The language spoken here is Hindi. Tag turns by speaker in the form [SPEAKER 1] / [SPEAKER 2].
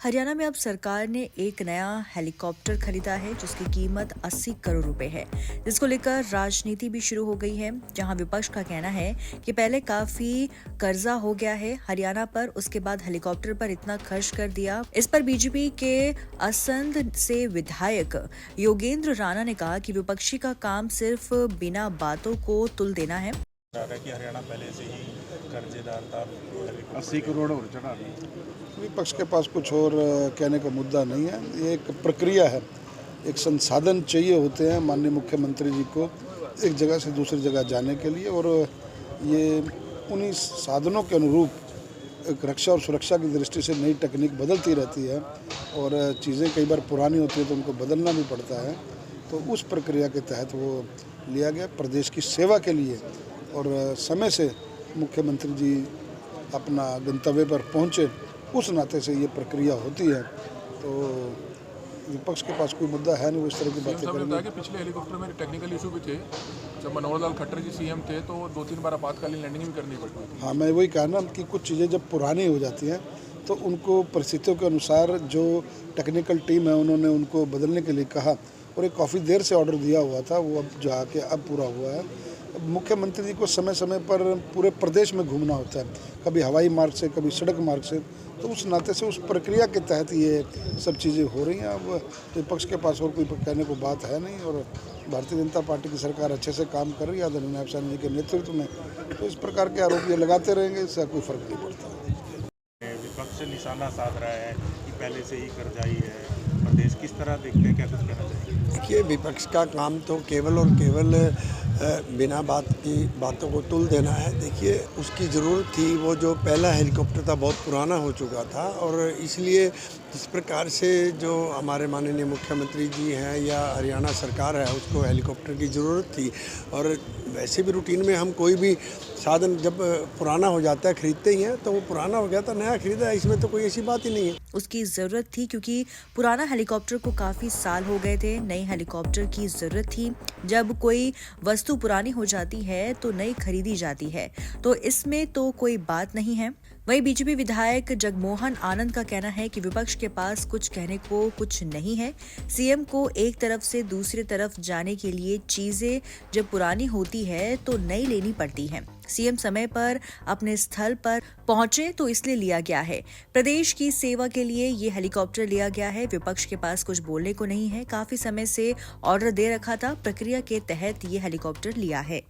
[SPEAKER 1] हरियाणा में अब सरकार ने एक नया हेलीकॉप्टर खरीदा है जिसकी कीमत 80 करोड़ रुपए है, जिसको लेकर राजनीति भी शुरू हो गई है। जहां विपक्ष का कहना है कि पहले काफी कर्जा हो गया है हरियाणा पर, उसके बाद हेलीकॉप्टर पर इतना खर्च कर दिया। इस पर बीजेपी के असंध से विधायक योगेंद्र राणा ने कहा कि विपक्षी का काम सिर्फ बिना बातों को तुल देना है।
[SPEAKER 2] कि हरियाणा पहले से ही कर्जेदार था,
[SPEAKER 3] 80 करोड़ और चढ़ा दी। विपक्ष के पास कुछ और कहने का मुद्दा नहीं है। ये एक प्रक्रिया है, एक संसाधन चाहिए होते हैं माननीय मुख्यमंत्री जी को एक जगह से दूसरी जगह जाने के लिए, और ये उन्हीं साधनों के अनुरूप एक रक्षा और सुरक्षा की दृष्टि से नई तकनीक बदलती रहती है और चीज़ें कई बार पुरानी होती है तो उनको बदलना भी पड़ता है। तो उस प्रक्रिया के तहत वो लिया गया प्रदेश की सेवा के लिए, और समय से मुख्यमंत्री जी अपना गंतव्य पर पहुँचे, उस नाते से ये प्रक्रिया होती है। तो विपक्ष के पास कोई मुद्दा है नहीं, वो इस तरह की बातें करेंगे।
[SPEAKER 2] कि पिछले हेलीकॉप्टर में टेक्निकल इशू भी थे, जब मनोहर लाल खट्टर जी सीएम थे तो 2-3 बार आपातकालीन लैंडिंग भी करनी पड़ती थी।
[SPEAKER 3] हाँ, मैं वही कहा ना कि कुछ चीज़ें जब पुरानी हो जाती हैं तो उनको परिस्थितियों के अनुसार जो टेक्निकल टीम है उन्होंने उनको बदलने के लिए कहा, और एक काफ़ी देर से ऑर्डर दिया हुआ था, वो अब जाके अब पूरा हुआ है। मुख्यमंत्री जी को समय समय पर पूरे प्रदेश में घूमना होता है, कभी हवाई मार्ग से, कभी सड़क मार्ग से, तो उस नाते से उस प्रक्रिया के तहत ये सब चीज़ें हो रही हैं। अब विपक्ष के पास और कोई कहने को बात है नहीं, और भारतीय जनता पार्टी की सरकार अच्छे से काम कर रही है आदरणीय नायब साहब जी के नेतृत्व में, तो इस प्रकार के आरोप ये लगाते रहेंगे, इससे कोई फर्क नहीं पड़ता।
[SPEAKER 2] विपक्ष निशाना साध रहा है कि पहले से ही कर्जाई है प्रदेश, किस तरह देखते हैं, क्या कुछ कहना चाहिए?
[SPEAKER 4] देखिए, विपक्ष का काम तो केवल और केवल बिना बातों को तुल देना है। देखिए, उसकी ज़रूरत थी, वो जो पहला हेलीकॉप्टर था बहुत पुराना हो चुका था, और इसलिए जिस प्रकार से जो हमारे माननीय मुख्यमंत्री जी हैं या हरियाणा सरकार है, उसको हेलीकॉप्टर की ज़रूरत थी। और वैसे भी रूटीन में हम कोई भी साधन जब पुराना हो जाता है खरीदते ही हैं, तो वो पुराना हो गया था, नया खरीदा है, इसमें तो कोई ऐसी बात ही नहीं है।
[SPEAKER 1] उसकी जरूरत थी क्योंकि पुराना हेलीकॉप्टर को काफी साल हो गए थे, नई हेलीकॉप्टर की जरूरत थी। जब कोई वस्तु पुरानी हो जाती है तो नई खरीदी जाती है, तो इसमें तो कोई बात नहीं है। वहीं बीजेपी विधायक जगमोहन आनंद का कहना है कि विपक्ष के पास कुछ कहने को कुछ नहीं है। सीएम को एक तरफ से दूसरी तरफ जाने के लिए चीजें जब पुरानी होती है तो नई लेनी पड़ती है। सीएम समय पर अपने स्थल पर पहुंचे तो इसलिए लिया गया है। प्रदेश की सेवा के लिए ये हेलीकॉप्टर लिया गया है। विपक्ष के पास कुछ बोलने को नहीं है। काफी समय से ऑर्डर दे रखा था, प्रक्रिया के तहत ये हेलीकॉप्टर लिया है।